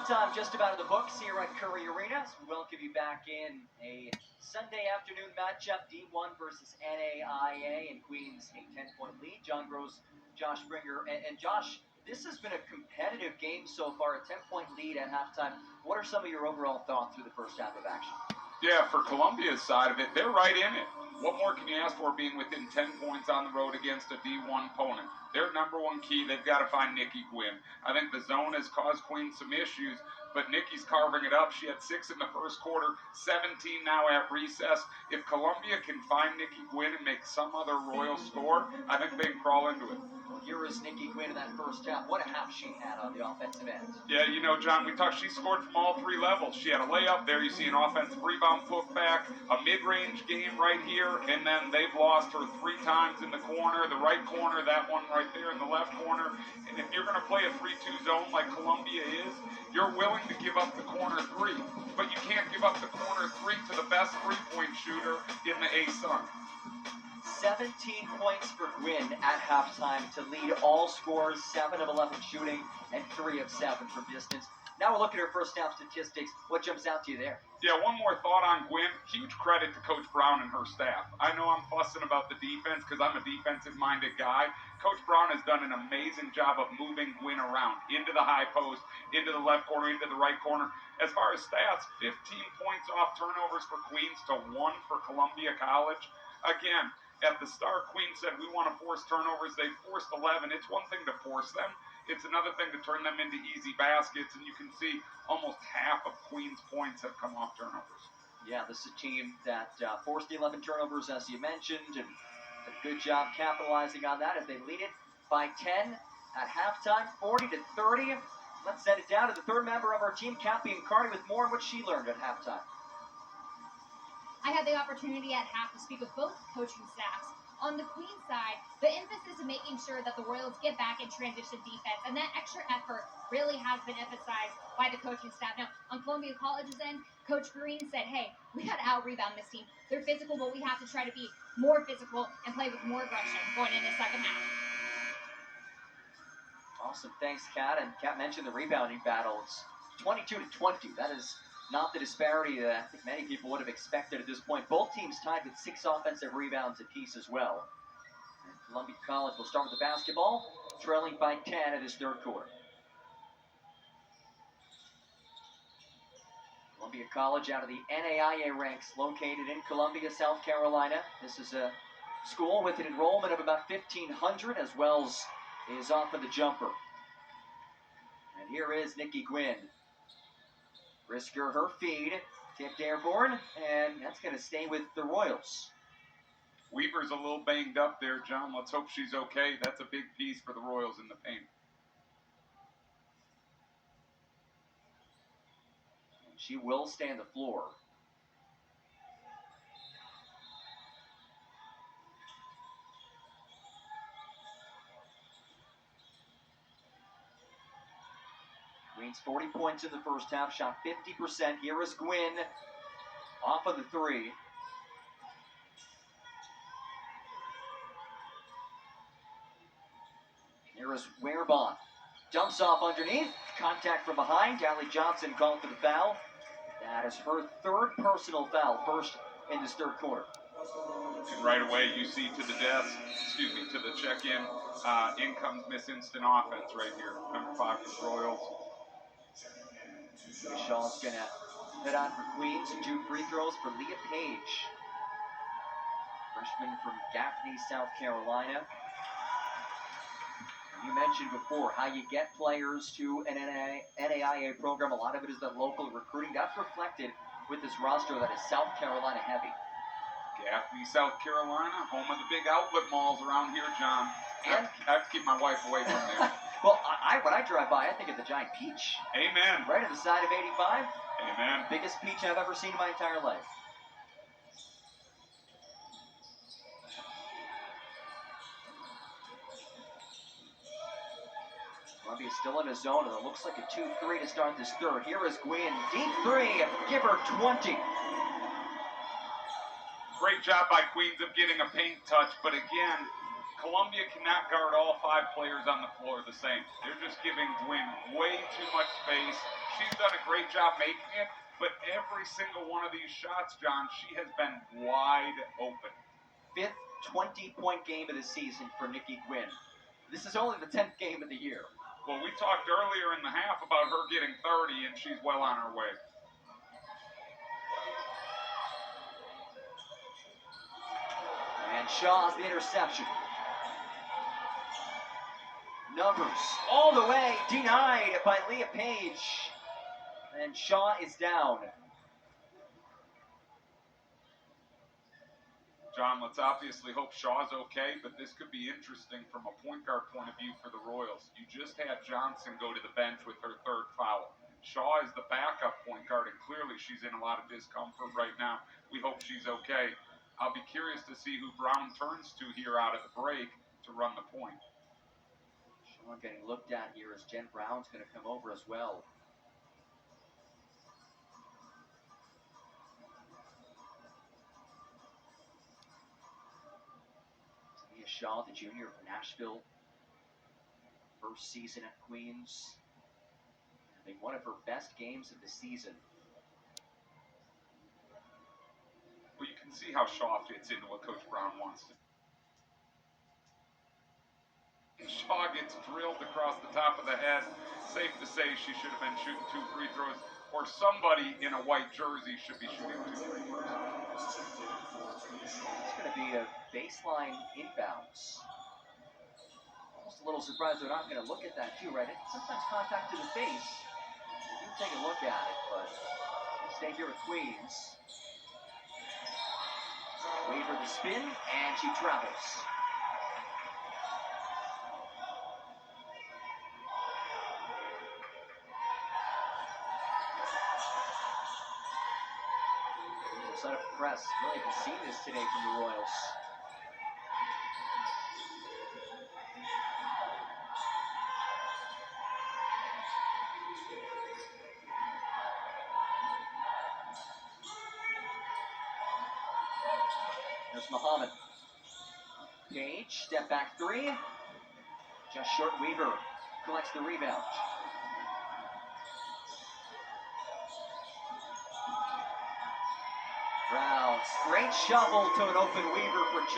halftime just about in the books here at Curry Arena. So we welcome you back in a Sunday afternoon matchup, D1 versus NAIA, and Queens a 10-point lead. John Gross, Josh Springer, and Josh, this has been a competitive game so far, a 10-point lead at halftime. What are some of your overall thoughts through the first half of action? Yeah, for Columbia's side of it, they're right in it. What more can you ask for being within 10 points on the road against a D1 opponent? Their number one key, they've got to find Nikki Gwynn. I think the zone has caused Queens some issues, but Nikki's carving it up. She had 6 in the first quarter, 17 now at recess. If Columbia can find Nikki Gwynn and make some other Royal score, I think they can crawl into it. Here is Nikki Gwynn in that first half. What a half she had on the offensive end. Yeah, you know, John, we talked, she scored from all 3 levels. She had a layup there. You see an offensive rebound putback, a mid-range game right here, and then they've lost her 3 times in the corner, the right corner, that one right there in the left corner. And if you're going to play a 3-2 zone like Columbia is, you're willing to give up the corner 3. But you can't give up the corner 3 to the best three-point shooter in the A-Sun. 17 points for Gwynn at halftime to lead all scores, 7 of 11 shooting and 3 of 7 from distance. Now we'll look at her first half statistics. What jumps out to you there? Yeah, one more thought on Gwynn. Huge credit to Coach Brown and her staff. I know I'm fussing about the defense because I'm a defensive-minded guy. Coach Brown has done an amazing job of moving Gwynn around into the high post, into the left corner, into the right corner. As far as stats, 15 points off turnovers for Queens to 1 for Columbia College. Again, at the start, Queens said, we want to force turnovers. They forced 11. It's one thing to force them. It's another thing to turn them into easy baskets, and you can see almost half of Queens' points have come off turnovers. Yeah, this is a team that forced the 11 turnovers, as you mentioned, and did a good job capitalizing on that as they lead it by 10 at halftime, 40-30. Let's send it down to the third member of our team, Kathy Carney, with more on what she learned at halftime. I had the opportunity at half to speak with both coaching staffs. On the Queens side, the emphasis is making sure that the Royals get back in transition defense, and that extra effort really has been emphasized by the coaching staff. Now, on Columbia College's end, Coach Green said, hey, we got to out-rebound this team. They're physical, but we have to try to be more physical and play with more aggression going into the second half. Awesome. Thanks, Kat. And Kat mentioned the rebounding battle. It's 22-20. That is not the disparity that I think many people would have expected at this point. Both teams tied with 6 offensive rebounds apiece as well. And Columbia College will start with the basketball, trailing by 10 in this third quarter. Columbia College out of the NAIA ranks, located in Columbia, South Carolina. This is a school with an enrollment of about 1,500, as well as is off of the jumper. And here is Nikki Gwynn. Brisker, her feed, tipped airborne, and that's going to stay with the Royals. Weaver's a little banged up there, John. Let's hope she's okay. That's a big piece for the Royals in the paint. And she will stay on the floor. Queens 40 points in the first half, shot 50%. Here is Gwynn off of the 3. Here is Werbon. Dumps off underneath. Contact from behind. Allie Johnson called for the foul. That is her 3rd personal foul, first in this third quarter. And right away, you see to the desk, to the check-in, in comes Miss Instant Offense right here. Number 5 for the Royals. Shaw's going to head on for Queens. 2 free throws for Leah Page, freshman from Gaffney, South Carolina. You mentioned before how you get players to an NAIA program. A lot of it is the local recruiting. That's reflected with this roster that is South Carolina heavy. Gaffney, South Carolina, home of the big outlet malls around here, John. And I have to keep my wife away from there. Well, when I drive by, I think of the giant peach. Amen. Right on the side of 85. Amen. Biggest peach I've ever seen in my entire life. Columbia still in a zone, and it looks like a 2-3 to start this third. Here is Gwynn. Deep 3. Give her 20. Great job by Queens of getting a paint touch, but again, Columbia cannot guard all 5 players on the floor the same. They're just giving Gwynn way too much space. She's done a great job making it, but every single one of these shots, John, she has been wide open. 5th 20-point game of the season for Nikki Gwynn. This is only the 10th game of the year. Well, we talked earlier in the half about her getting 30, and she's well on her way. And Shaw's the interception. Numbers all the way, denied by Leah Page. And Shaw is down. John, let's obviously hope Shaw's okay, but this could be interesting from a point guard point of view for the Royals. You just had Johnson go to the bench with her 3rd foul. Shaw is the backup point guard, and clearly she's in a lot of discomfort right now. We hope she's okay. I'll be curious to see who Brown turns to here out of the break to run the point. Shaw getting looked at here as Jen Brown's going to come over as well. Tania Shaw, the junior from Nashville. First season at Queens. Having one of her best games of the season. Well, you can see how Shaw fits into what Coach Brown wants to. Shaw gets drilled across the top of the head. Safe to say she should have been shooting 2 free throws, or somebody in a white jersey should be shooting 2 free throws. It's going to be a baseline inbounds. Almost a little surprised they're not going to look at that too, right? Sometimes contact to the face. You can take a look at it, but we'll stay here with Queens. Weaver the spin, and she travels. Set up press. Really haven't seen this today from the Royals. There's Muhammad. Page, step back 3. Just short. Weaver collects the rebound. Brown, straight shovel to an open Weaver for 2.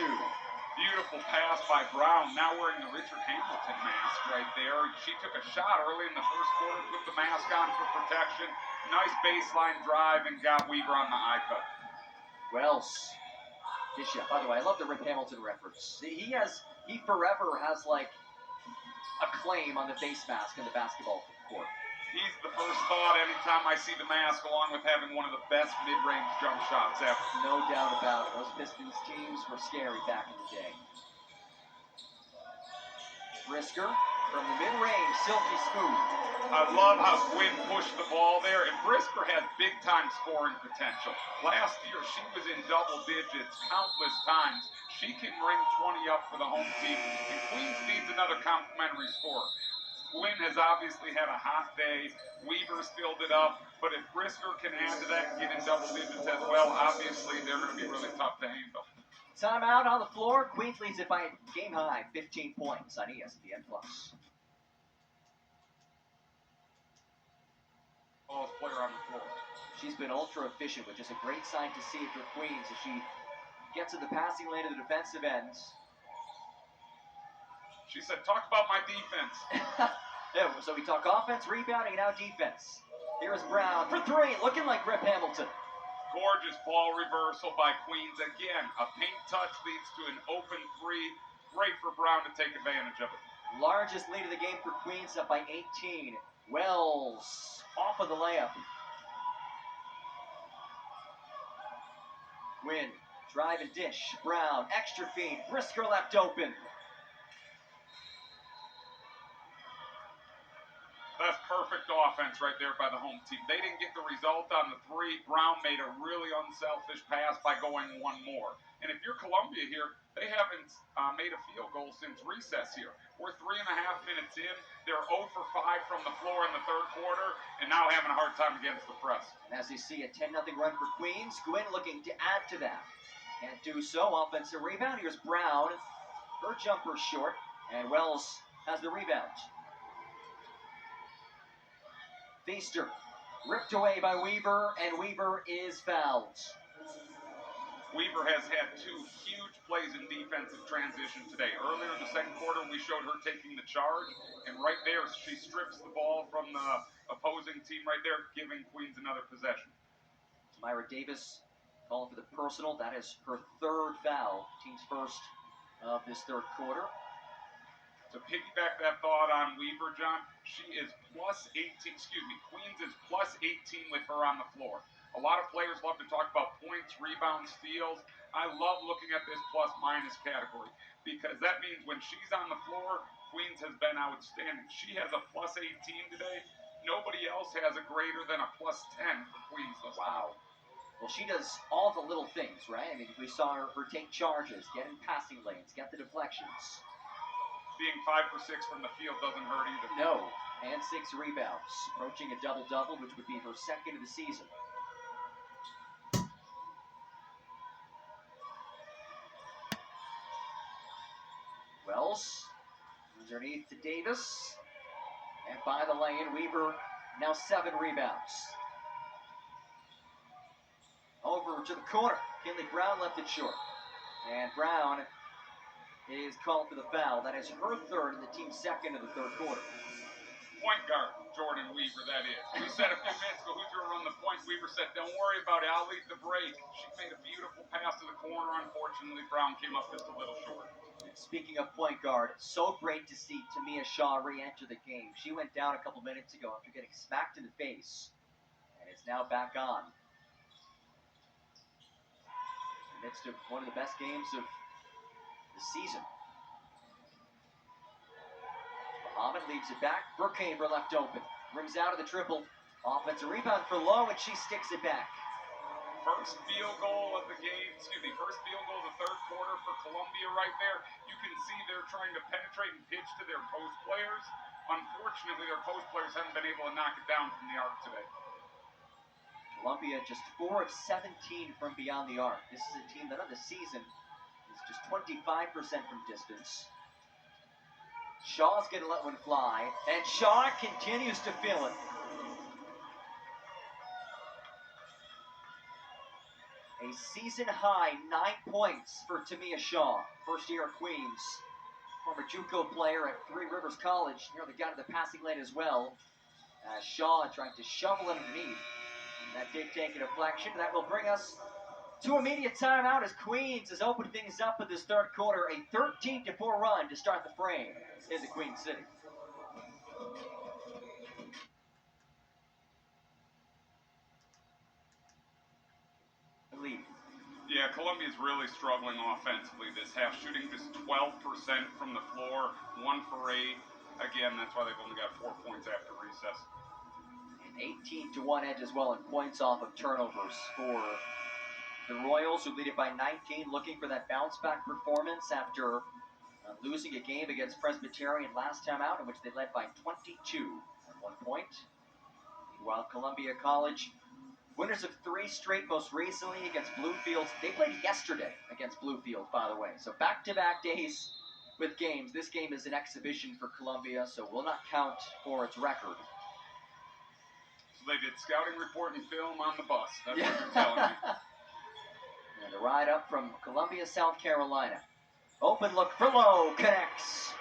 Beautiful pass by Brown, now wearing the Richard Hamilton mask right there. She took a shot early in the first quarter, put the mask on for protection. Nice baseline drive and got Weaver on the eye cut. Wells. By the way, I love the Rip Hamilton reference. He forever has like a claim on the face mask in the basketball court. He's the first thought anytime I see the mask, along with having one of the best mid-range jump shots ever. No doubt about it. Those Pistons teams were scary back in the day. Brisker from the mid-range, silky smooth. I love how Gwynn pushed the ball there, and Brisker has big-time scoring potential. Last year, she was in double digits countless times. She can ring 20 up for the home team, and Queens needs another complimentary scorer. Gwynn has obviously had a hot day. Weaver's filled it up, but if Brisker can add to that and get in double digits as well, obviously they're going to be really tough to handle. Timeout on the floor. Queens leads it by a game high, 15 points on ESPN+. Ball's player on the floor. She's been ultra efficient, which is a great sign to see for Queens as she gets to the passing lane of the defensive ends. She said, talk about my defense. Yeah, so we talk offense, rebounding, and now defense. Here's Brown for 3, looking like Rip Hamilton. Gorgeous ball reversal by Queens. Again, a paint touch leads to an open 3. Great for Brown to take advantage of it. Largest lead of the game for Queens, up by 18. Wells off of the layup. Gwynn, drive and dish. Brown, extra feed. Brisker left open. That's perfect offense right there by the home team. They didn't get the result on the 3. Brown made a really unselfish pass by going one more. And if you're Columbia here, they haven't made a field goal since recess here. We're 3.5 minutes in. They're 0 for 5 from the floor in the third quarter, and now having a hard time against the press. And as you see a 10-0 run for Queens, Gwynn looking to add to that. Can't do so. Offensive rebound. Here's Brown. Her Her jumper short, and Wells has the rebound. Feaster ripped away by Weaver, and Weaver is fouled. Weaver has had two huge plays in defensive transition today. Earlier in the second quarter, we showed her taking the charge, and right there, she strips the ball from the opposing team right there, giving Queens another possession. Myra Davis calling for the personal. That is her third foul, team's first of this third quarter. To piggyback that thought on Weaver, John, she is Queens is plus 18 with her on the floor. A lot of players love to talk about points, rebounds, steals. I love looking at this plus-minus category because that means when she's on the floor, Queens has been outstanding. She has a plus 18 today. Nobody else has a greater than a plus 10 for Queens. Wow. Well, she does all the little things, right? I mean, we saw her take charges, get in passing lanes, get the deflections. Being 5 for 6 from the field doesn't hurt either. No, and 6 rebounds, approaching a double-double, which would be her second of the season. Wells underneath to Davis, and by the lane, Weaver now 7 rebounds. Over to the corner, Kinley Brown left it short, and Brown is called for the foul. That is her third and the team's second of the third quarter. Point guard, Jordan Weaver, that is. We said a few minutes ago who's going to run the point. Weaver said, don't worry about it, I'll lead the break. She made a beautiful pass to the corner. Unfortunately, Brown came up just a little short. And speaking of point guard, so great to see Tamia Shaw re-enter the game. She went down a couple minutes ago after getting smacked in the face, and is now back on. In the midst of one of the best games of the season. Muhammad leaves it back. Brookhaver left open. Rims out of the triple. Offensive rebound for Lowe, and she sticks it back. First field goal of the game, first field goal of the third quarter for Columbia right there. You can see they're trying to penetrate and pitch to their post players. Unfortunately, their post players haven't been able to knock it down from the arc today. Columbia just 4 of 17 from beyond the arc. This is a team that on the season is just 25% from distance. Shaw's going to let one fly, and Shaw continues to feel it. A season-high 9 points for Tamia Shaw, first year at Queens. Former JUCO player at Three Rivers College, nearly got to the passing lane as well. Shaw trying to shovel it underneath. That did take a deflection. That will bring us to immediate timeout as Queens has opened things up in this third quarter. A 13-4 run to start the frame in the Queen City. Lead. Yeah, Columbia's really struggling offensively this half, shooting just 12% from the floor, 1 for 8. Again, that's why they've only got 4 points after recess. An 18-1 edge as well in points off of turnovers for the Royals, who lead it by 19, looking for that bounce-back performance after losing a game against Presbyterian last time out, in which they led by 22 at 1 point. Meanwhile, Columbia College, winners of 3 straight, most recently against Bluefield. They played yesterday against Bluefield, by the way. So back-to-back days with games. This game is an exhibition for Columbia, so will not count for its record. So they did scouting report and film on the bus. That's what you're telling me. And a ride up from Columbia, South Carolina. Open look for Lowe, connects.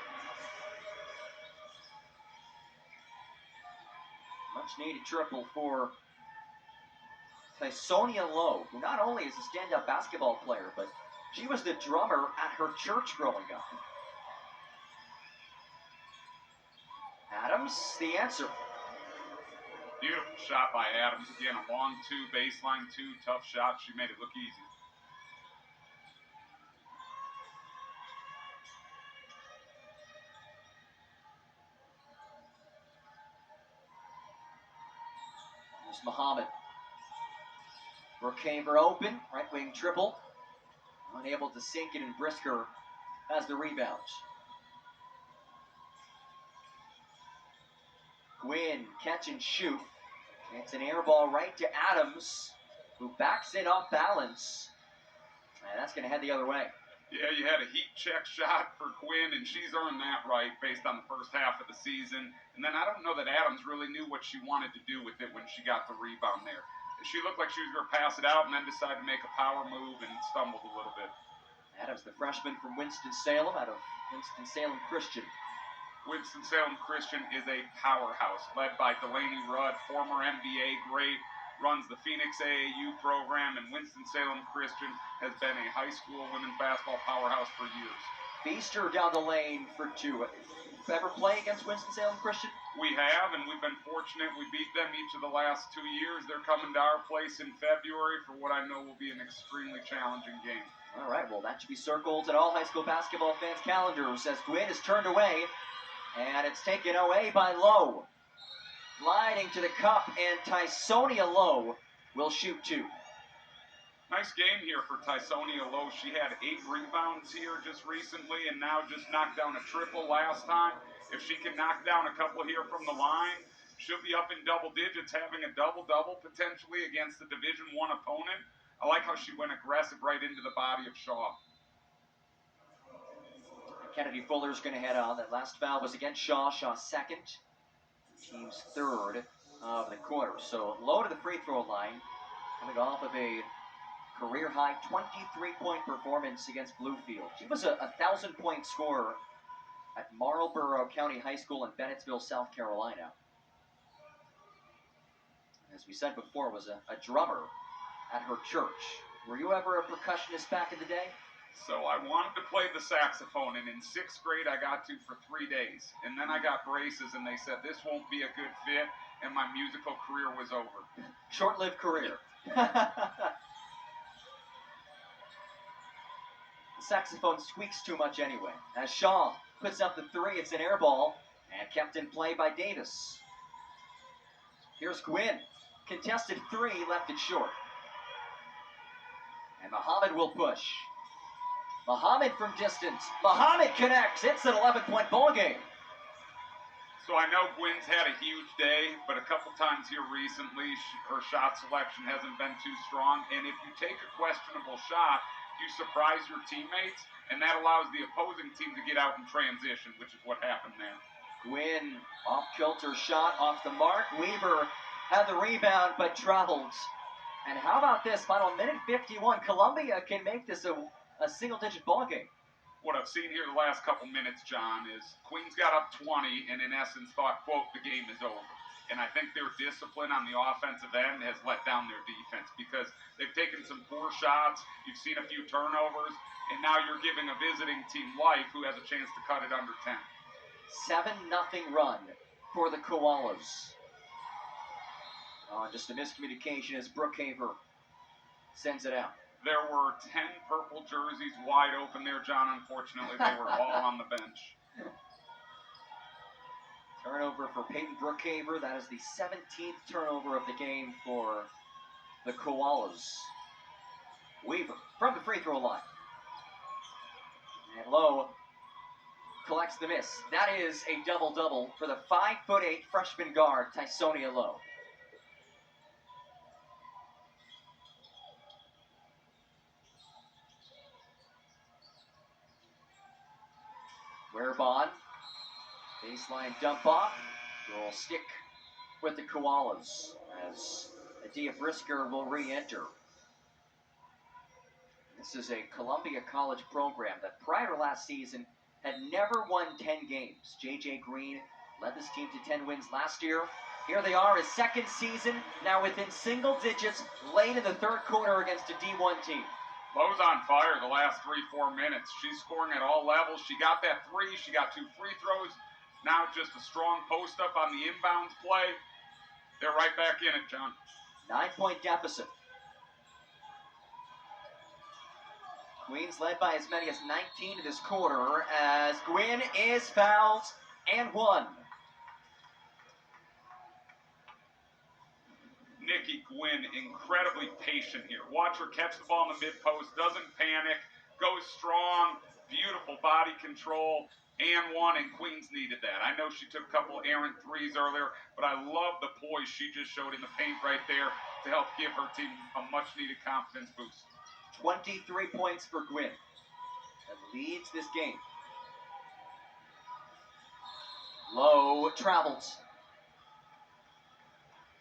Much needed triple for Sonia Lowe, who not only is a stand-up basketball player, but she was the drummer at her church growing up. Adams, the answer. Beautiful shot by Adams. Again, a long 2, baseline 2, tough shot. She made it look easy. There's Muhammad. Brookhaver open, right wing triple. Unable to sink it, and Brisker has the rebound. Gwynn, catch and shoot. It's an air ball right to Adams, who backs it off balance. And that's going to head the other way. Yeah, you had a heat check shot for Quinn, and she's earned that right based on the first half of the season. And then I don't know that Adams really knew what she wanted to do with it when she got the rebound there. She looked like she was going to pass it out and then decided to make a power move and stumbled a little bit. Adams, the freshman from Winston-Salem, out of Winston-Salem Christian. Winston-Salem Christian is a powerhouse, led by Delaney Rudd, former NBA great, runs the Phoenix AAU program, and Winston-Salem Christian has been a high school women's basketball powerhouse for years. Feaster down the lane for two. Ever play against Winston-Salem Christian? We have, and we've been fortunate. We beat them each of the last 2 years. They're coming to our place in February for what I know will be an extremely challenging game. All right, well, that should be circled in all high school basketball fans' calendars as Gwynn is turned away, and it's taken away by Lowe. Gliding to the cup, and Tysonia Lowe will shoot two. Nice game here for Tysonia Lowe. She had 8 rebounds here just recently and now just knocked down a triple last time. If she can knock down a couple here from the line, she'll be up in double digits, having a double-double potentially against the Division I opponent. I like how she went aggressive right into the body of Shaw. Kennedy Fuller's going to head on. That last foul was against Shaw. Shaw's second. Team's third of the quarter. So Lowe to the free throw line, coming off of a career-high 23-point performance against Bluefield. She was a 1,000-point scorer at Marlborough County High School in Bennettsville, South Carolina. As we said before, was a drummer at her church. Were you ever a percussionist back in the day? So I wanted to play the saxophone, and in 6th grade I got to for 3 days. And then I got braces, and they said this won't be a good fit, and my musical career was over. Short-lived career. The saxophone squeaks too much anyway. As Shaw puts up the three, it's an air ball, and kept in play by Davis. Here's Gwynn. Contested three, left it short. And Muhammad will push. Muhammad from distance. Muhammad connects. It's an 11-point ball game. So I know Gwynn's had a huge day, but a couple times here recently, her shot selection hasn't been too strong. And if you take a questionable shot, you surprise your teammates, and that allows the opposing team to get out in transition, which is what happened there. Gwynn, off-kilter shot, off the mark. Weaver had the rebound, but traveled. And how about this? Final minute 51. Columbia can make this a single-digit ball game. What I've seen here the last couple minutes, John, is Queens got up 20 and in essence thought, quote, the game is over. And I think their discipline on the offensive end has let down their defense because they've taken some poor shots, you've seen a few turnovers, and now you're giving a visiting team life who has a chance to cut it under 10. 7-0 run for the Koalas. Just a miscommunication as Brookhaver sends it out. There were 10 purple jerseys wide open there, John. Unfortunately, they were all on the bench. Turnover for Peyton Brookhaver. That is the 17th turnover of the game for the Koalas. Weaver from the free throw line. And Lowe collects the miss. That is a double-double for the 5'8" freshman guard, Tysonia Lowe. Whereupon, baseline dump off, will stick with the Koalas as Adia Brisker will re-enter. This is a Columbia College program that prior to last season had never won 10 games. J.J. Green led this team to 10 wins last year. Here they are, his second season, now within single digits, late in the third quarter against a D1 team. Lowe's on fire the last 3-4 minutes. She's scoring at all levels. She got that three. She got 2 free throws. Now just a strong post up on the inbounds play. They're right back in it, John. 9-point deficit. Queens led by as many as 19 in this quarter as Gwynn is fouled and one. Nikki Gwynn, incredibly patient here. Watch her catch the ball in the mid-post, doesn't panic, goes strong, beautiful body control, and one, and Queens needed that. I know she took a couple errant threes earlier, but I love the poise she just showed in the paint right there to help give her team a much-needed confidence boost. 23 points for Gwynn. that leads this game. Low travels.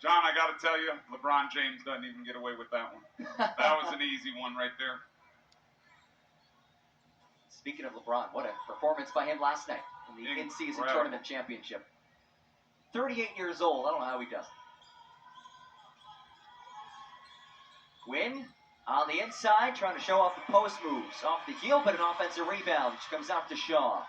John, I got to tell you, LeBron James doesn't even get away with that one. That was an easy one right there. Speaking of LeBron, what a performance by him last night in the in-season tournament championship. 38 years old. I don't know how he does it. Gwynn on the inside, trying to show off the post moves. Off the heel, but an offensive rebound, which comes out to Shaw.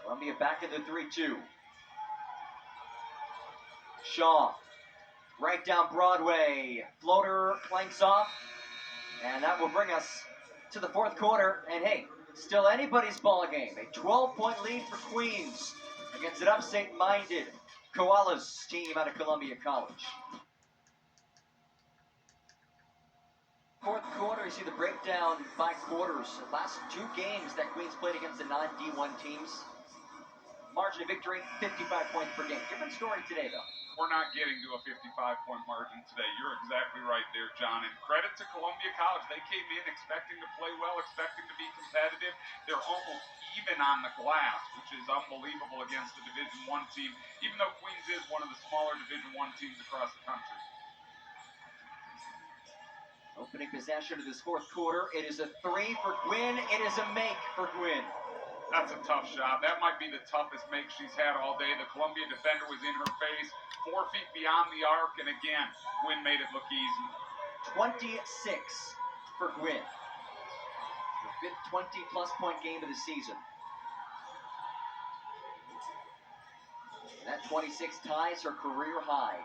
Columbia back in the 3-2. Shaw, right down Broadway. Floater clanks off, and that will bring us to the fourth quarter. And hey, still anybody's ball game. A 12-point lead for Queens against an upstate-minded Koalas team out of Columbia College. Fourth quarter, you see the breakdown by quarters. The last two games that Queens played against the non-D1 teams. Margin of victory, 55 points per game. Different story today, though. We're not getting to a 55-point margin today. You're exactly right there, John. And credit to Columbia College. They came in expecting to play well, expecting to be competitive. They're almost even on the glass, which is unbelievable against a Division I team, even though Queens is one of the smaller Division I teams across the country. Opening possession of this fourth quarter. It is a three for Gwynn. It is a make for Gwynn. That's a tough shot. That might be the toughest make she's had all day. The Columbia defender was in her face, 4 feet beyond the arc, and again, Gwynn made it look easy. 26 for Gwynn. The fifth 20-plus point game of the season. And that 26 ties her career high.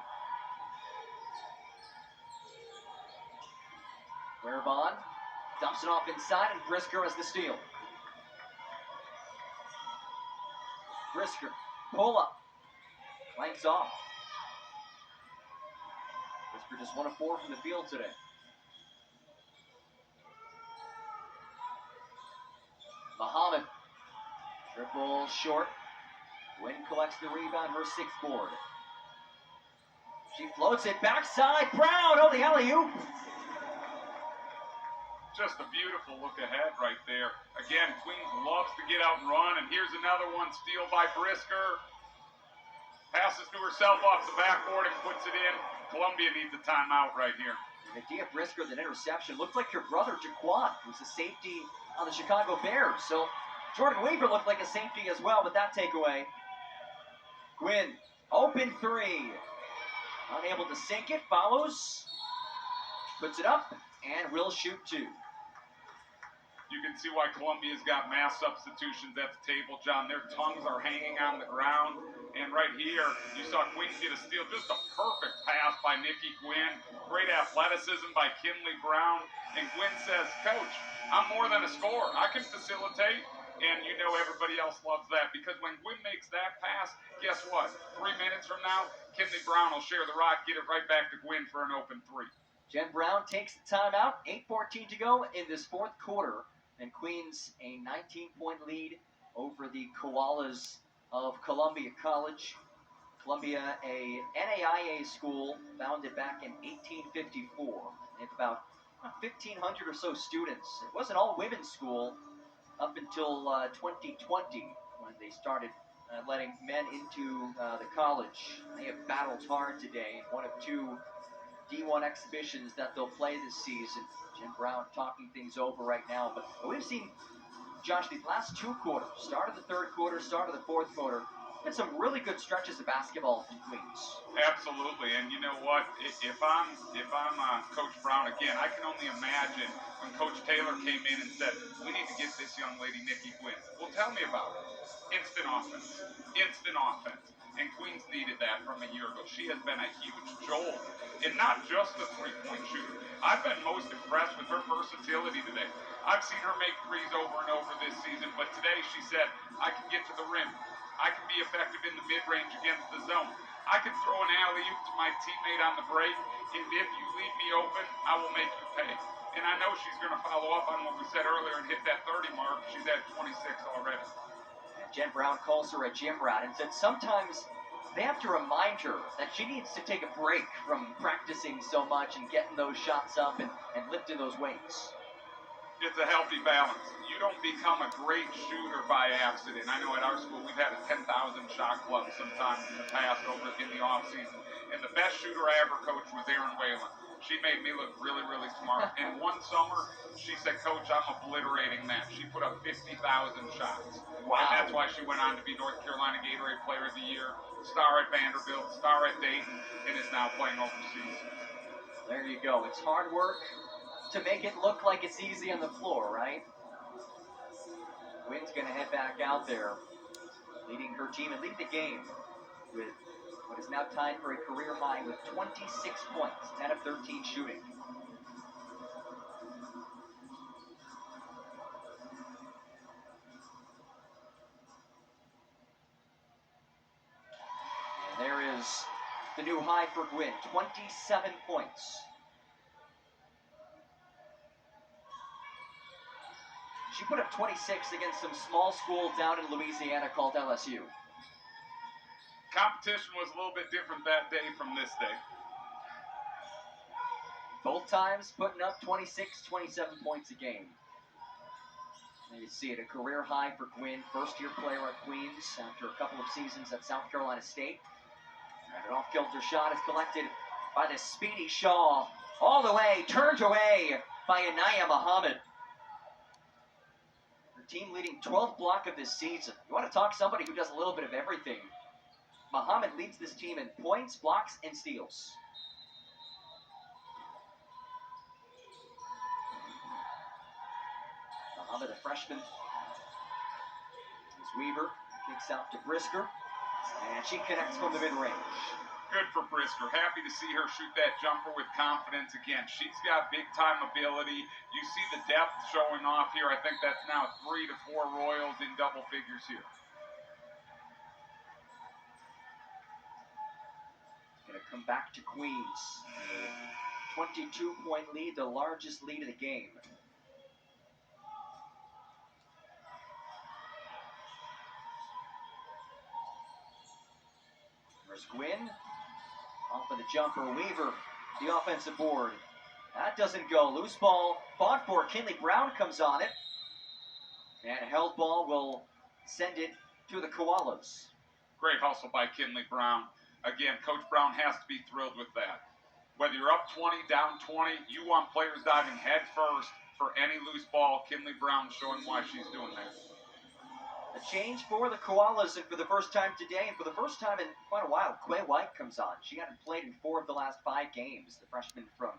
Whereupon dumps it off inside, and Brisker has the steal. Brisker, pull up, flanks off. Brisker just 1 of 4 from the field today. Muhammad, triple short. Gwynn collects the rebound, her 6th board. She floats it backside. Brown, oh, the alley-oop. Just a beautiful look ahead right there. Again, Queens loves to get out and run, and here's another one, steal by Brisker. Passes to herself off the backboard and puts it in. Columbia needs a timeout right here. Nadia Brisker with an interception. Looked like her brother, Jaquan, who's a safety on the Chicago Bears. So Jordan Weaver looked like a safety as well with that takeaway. Gwynn, open three. Unable to sink it, follows, puts it up, and will shoot 2. You can see why Columbia's got mass substitutions at the table, John. Their tongues are hanging on the ground. And right here, you saw Queens get a steal. Just a perfect pass by Nikki Gwynn. Great athleticism by Kinley Brown. And Gwynn says, Coach, I'm more than a scorer. I can facilitate. And you know everybody else loves that, because when Gwynn makes that pass, guess what? 3 minutes from now, Kinley Brown will share the rock, get it right back to Gwynn for an open 3. Jen Brown takes the timeout. 8:14 to go in this fourth quarter. And Queens a 19-point lead over the Koalas of Columbia College. Columbia, a NAIA school founded back in 1854. They have about 1,500 or so students. It was an all-women's school up until 2020, when they started letting men into the college. They have battled hard today in one of 2 D1 exhibitions that they'll play this season. Jim Brown talking things over right now. But we've seen, Josh, these last 2 quarters, start of the third quarter, start of the fourth quarter, been some really good stretches of basketball from Queens. Absolutely, and you know what? If I'm Coach Brown again, I can only imagine when Coach Taylor came in and said, "We need to get this young lady Nikki Gwynn." Well, tell me about it. Instant offense, and Queens needed that from a year ago. She has been a huge jolt, and not just a three-point shooter. I've been most impressed with her versatility today. I've seen her make threes over and over this season, but today she said, "I can get to the rim. I can be effective in the mid-range against the zone. I can throw an alley-oop to my teammate on the break, and if you leave me open, I will make you pay." And I know she's going to follow up on what we said earlier and hit that 30 mark. She's at 26 already. And Jen Brown calls her a gym rat and said sometimes they have to remind her that she needs to take a break from practicing so much and getting those shots up and lifting those weights. It's a healthy balance. You don't become a great shooter by accident. I know at our school we've had a 10,000 shot club sometimes in the past over in the off season, and the best shooter I ever coached was Erin Whalen. She made me look really, really smart. And one summer, she said, "Coach, I'm obliterating that." She put up 50,000 shots. Wow. And that's why she went on to be North Carolina Gatorade Player of the Year, star at Vanderbilt, star at Dayton, and is now playing overseas. There you go. It's hard work to make it look like it's easy on the floor, right? Gwyn's going to head back out there, leading her team and lead the game with what is now tied for a career high with 26 points, 10 of 13 shooting. And there is the new high for Gwyn, 27 points. She put up 26 against some small school down in Louisiana called LSU. Competition was a little bit different that day from this day. Both times putting up 26, 27 points a game. And you see it, a career high for Gwyn, first-year player at Queens after a couple of seasons at South Carolina State. And an off-kilter shot is collected by the speedy Shaw. All the way, turned away by Anaya Muhammad. Her team leading 12th block of this season. You want to talk somebody who does a little bit of everything. Muhammad leads this team in points, blocks, and steals. Muhammad, a freshman. As Weaver kicks out to Brisker. And she connects from the mid-range. Good for Brisker. Happy to see her shoot that jumper with confidence again. She's got big-time ability. You see the depth showing off here. I think that's now 3 to 4 Royals in double figures here. Going to come back to Queens. 22-point lead, the largest lead of the game. There's Gwyn. Off of the jumper. Weaver, the offensive board. That doesn't go. Loose ball fought for. Kinley Brown comes on it. And a held ball will send it to the Koalas. Great hustle by Kinley Brown. Again, Coach Brown has to be thrilled with that. Whether you're up 20, down 20, you want players diving head first for any loose ball. Kinley Brown showing why she's doing that. A change for the Koalas, and for the first time today, and for the first time in quite a while, Quay White comes on. She hadn't played in 4 of the last 5 games, the freshman from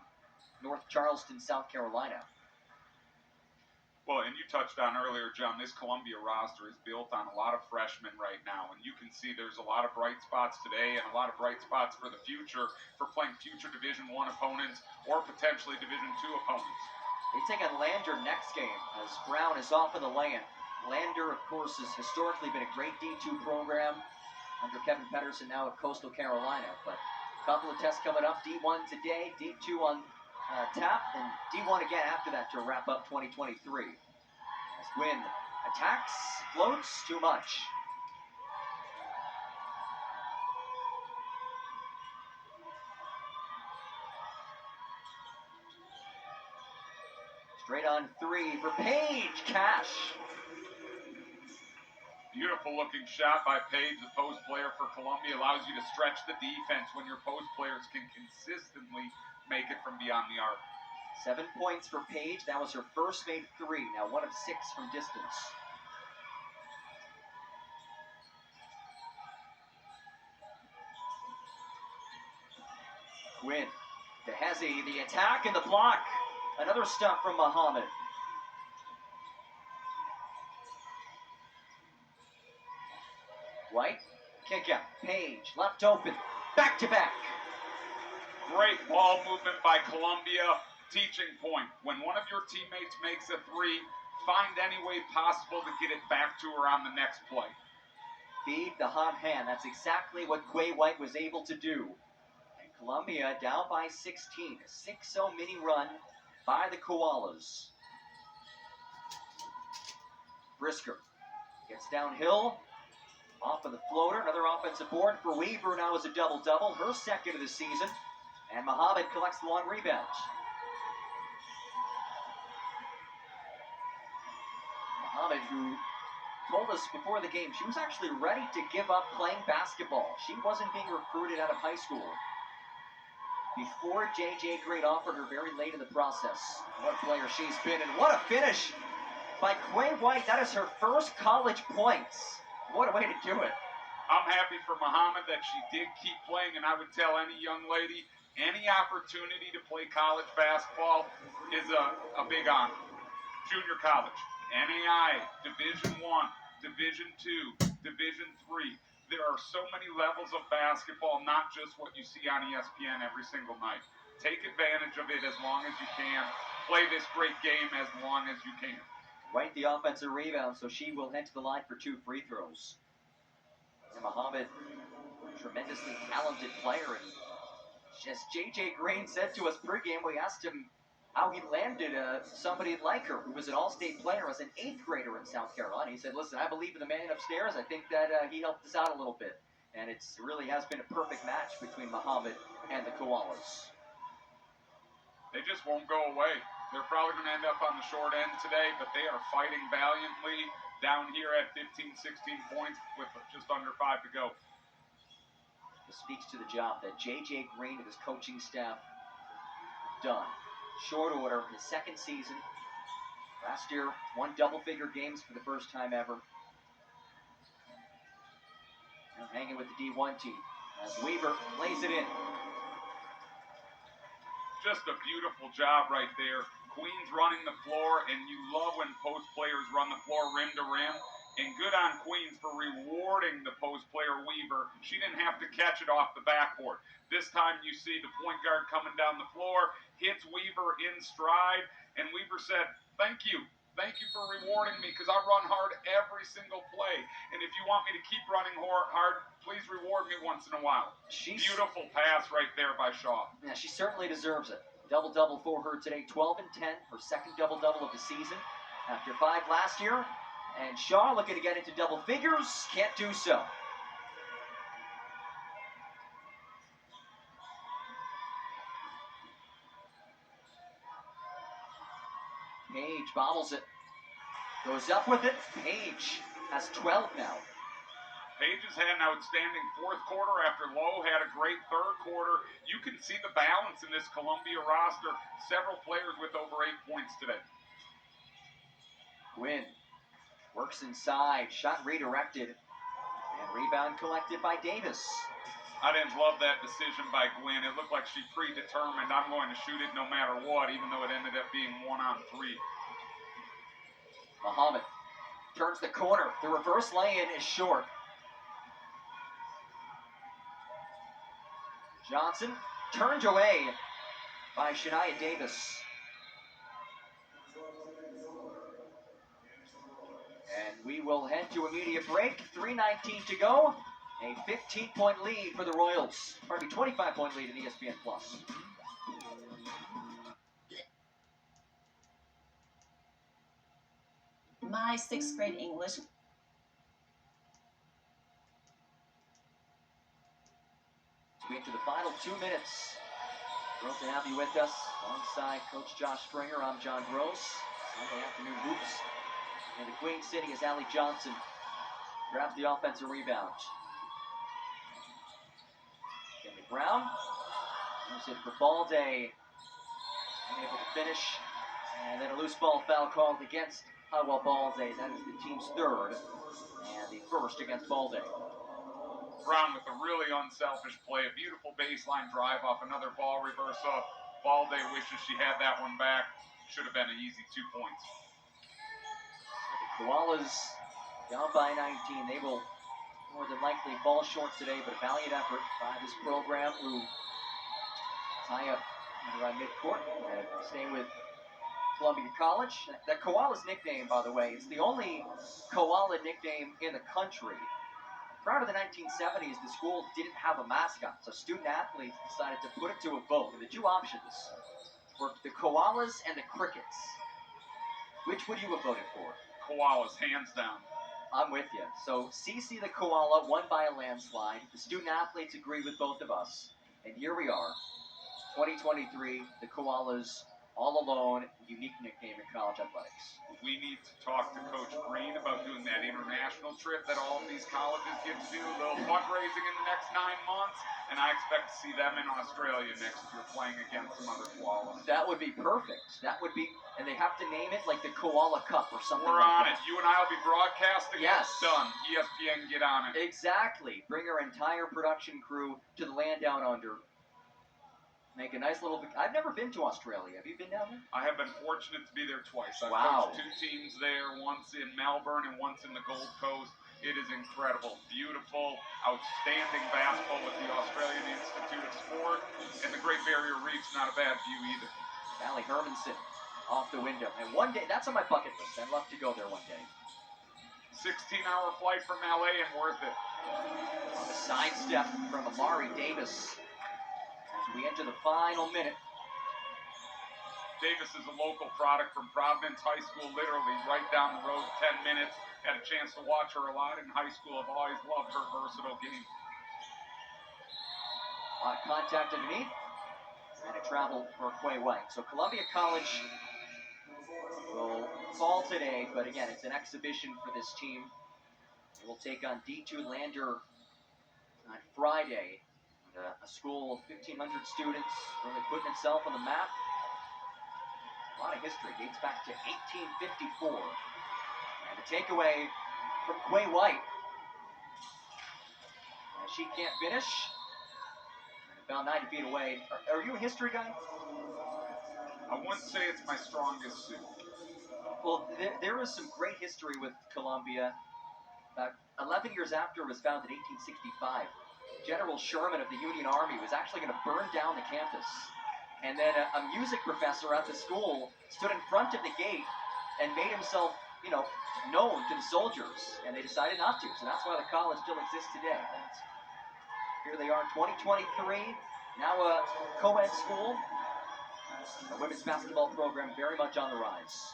North Charleston, South Carolina. Well, and you touched on earlier, John, this Columbia roster is built on a lot of freshmen right now, and you can see there's a lot of bright spots today and a lot of bright spots for the future for playing future Division I opponents or potentially Division II opponents. They take on Lander next game as Brown is off in the lane. Lander, of course, has historically been a great D2 program under Kevin Pedersen now at Coastal Carolina. But a couple of tests coming up. D1 today, D2 on tap, and D1 again after that to wrap up 2023. As Gwyn attacks, floats, too much. Straight on 3 for Paige Cash. Beautiful looking shot by Paige, the post player for Columbia. Allows you to stretch the defense when your post players can consistently make it from beyond the arc. 7 points for Paige. That was her first made 3. Now 1 of 6 from distance. Gwyn to Hezzy, the attack and the block. Another stop from Muhammad. White, kick out. Paige, left open. Back to back. Great ball movement by Columbia. Teaching point. When one of your teammates makes a 3, find any way possible to get it back to her on the next play. Feed the hot hand. That's exactly what Quay White was able to do. And Columbia down by 16. A 6-0 mini run by the Koalas. Brisker gets downhill. Off of the floater, another offensive board for Weaver. Now is a double-double, her second of the season. And Muhammad collects the long rebound. Muhammad, who told us before the game she was actually ready to give up playing basketball. She wasn't being recruited out of high school before J.J. Green offered her very late in the process. What a player she's been, and what a finish by Quay White. That is her first college points. What a way to do it. I'm happy for Muhammad that she did keep playing, and I would tell any young lady, any opportunity to play college basketball is a big honor. Junior college, NAIA, Division I, Division II, Division III. There are so many levels of basketball, not just what you see on ESPN every single night. Take advantage of it as long as you can. Play this great game as long as you can. White the offensive rebound, so she will head to the line for 2 free throws. And Muhammad, tremendously talented player. And as J.J. Green said to us pregame, we asked him how he landed somebody like her, who was an all-state player as an 8th grader in South Carolina. He said, listen, I believe in the man upstairs. I think that he helped us out a little bit. And it really has been a perfect match between Muhammad and the Koalas. They just won't go away. They're probably going to end up on the short end today, but they are fighting valiantly down here at 15, 16 points with just under 5 to go. This speaks to the job that J.J. Green and his coaching staff have done. Short order, his second season. Last year, won double-figure games for the first time ever. Now hanging with the D1 team as Weaver lays it in. Just a beautiful job right there. Queens running the floor, and you love when post players run the floor rim to rim. And good on Queens for rewarding the post player Weaver. She didn't have to catch it off the backboard. This time you see the point guard coming down the floor, hits Weaver in stride, and Weaver said, thank you. Thank you for rewarding me because I run hard every single play. And if you want me to keep running hard, please reward me once in a while. Beautiful pass right there by Shaw. Yeah, she certainly deserves it. Double-double for her today, 12 and 10, her second double-double of the season after 5 last year. And Shaw looking to get into double figures, can't do so. Page bobbles it, goes up with it. Page has 12 now. Page has had an outstanding 4th quarter after Lowe had a great 3rd quarter. You can see the balance in this Columbia roster. Several players with over 8 points today. Gwynn works inside, shot redirected, and rebound collected by Davis. I didn't love that decision by Gwynn. It looked like she predetermined, I'm going to shoot it no matter what, even though it ended up being 1-on-3. Muhammad turns the corner. The reverse lay-in is short. Johnson turned away by Shania Davis. And we will head to immediate break. 3:19 to go. A 15-point lead for the Royals. Pardon me, 25-point lead in ESPN+. My 6th grade English. We get to the final 2 minutes. Thrilled to have you with us. Alongside Coach Josh Springer, I'm John Gross. Sunday afternoon hoops. And the Queen City is Allie Johnson. Grabs the offensive rebound. Kenny Brown. Moves it for Balde. Unable to finish. And then a loose ball foul called against Hawa Balde. That is the team's 3rd. And the 1st against Balde. Brown with a really unselfish play. A beautiful baseline drive off another ball reversal. Balde wishes she had that one back. Should have been an easy 2 points. The Koalas down by 19. They will more than likely fall short today, but a valiant effort by this program who tie up around midcourt and stay with Columbia College. That Koala's nickname, by the way, it's the only Koala nickname in the country. Prior to the 1970s, the school didn't have a mascot, so student athletes decided to put it to a vote. And the 2 options were the Koalas and the Crickets. Which would you have voted for? Koalas, hands down. I'm with you. So CC the Koala won by a landslide. The student athletes agree with both of us. And here we are, 2023, the Koalas all alone, unique nickname in college athletics. We need to talk to Coach Green about doing that international trip that all of these colleges get to do, a little fundraising in the next 9 months, and I expect to see them in Australia next year playing against some other koalas. That would be perfect. That would be, and they have to name it like the Koala Cup or something We're like on that. it. You and I will be broadcasting Yes. it. Done. ESPN, get on it. Exactly. Bring our entire production crew to the land down under. Make a nice little. I've never been to Australia. Have you been down there? I have been fortunate to be there twice. I've Wow. coached 2 teams there, once in Melbourne and once in the Gold Coast. It is incredible, beautiful, outstanding basketball with the Australian Institute of Sport, and the Great Barrier Reef's not a bad view either. Allie Hermanson off the window. And one day, that's on my bucket list. I'd love to go there one day. 16-hour flight from LA and worth it. On the sidestep from Amari Davis as we enter the final minute. Davis is a local product from Providence High School, literally right down the road, 10 minutes. Had a chance to watch her a lot in high school. I've always loved her versatile game. A lot of contact underneath. And a travel for Quay White. So Columbia College will fall today, but again, it's an exhibition for this team. They will take on D2 Lander on Friday. And, a school of 1,500 students, really putting itself on the map. A lot of history, dates back to 1854. And the takeaway from Quay White. And she can't finish. About 90 feet away. Are you a history guy? I wouldn't say it's my strongest suit. Well, there is some great history with Columbia. 11 years after it was founded in 1865, General Sherman of the Union Army was actually going to burn down the campus. And then a music professor at the school stood in front of the gate and made himself, known to the soldiers. And they decided not to. So that's why the college still exists today. And here they are, 2023, now a co-ed school. The women's basketball program very much on the rise.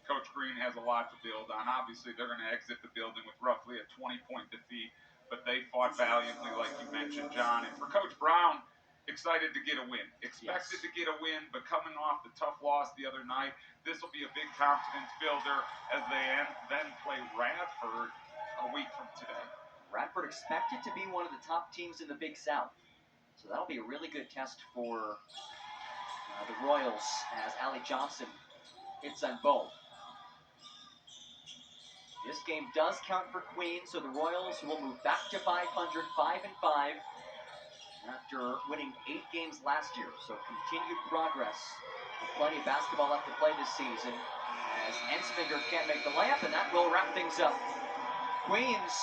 Coach Green has a lot to build on. Obviously, they're going to exit the building with roughly a 20-point defeat, but they fought valiantly, like you mentioned, John. And for Coach Brown, excited to get a win. Expected to get a win, but coming off the tough loss the other night, this will be a big confidence builder as they then play Radford a week from today. Radford expected to be one of the top teams in the Big South. So that'll be a really good test for the Royals as Allie Johnson hits on both. This game does count for Queens, so the Royals will move back to 500, 5-5, after winning 8 games last year. So continued progress. With plenty of basketball left to play this season as Ensminger can't make the layup, and that will wrap things up. Queens,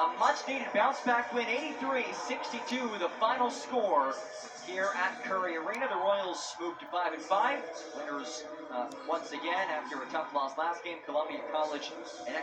a much-needed bounce-back win, 83-62, the final score here at Curry Arena. The Royals moved to 5-5. Winners once again after a tough loss last game. Columbia College, an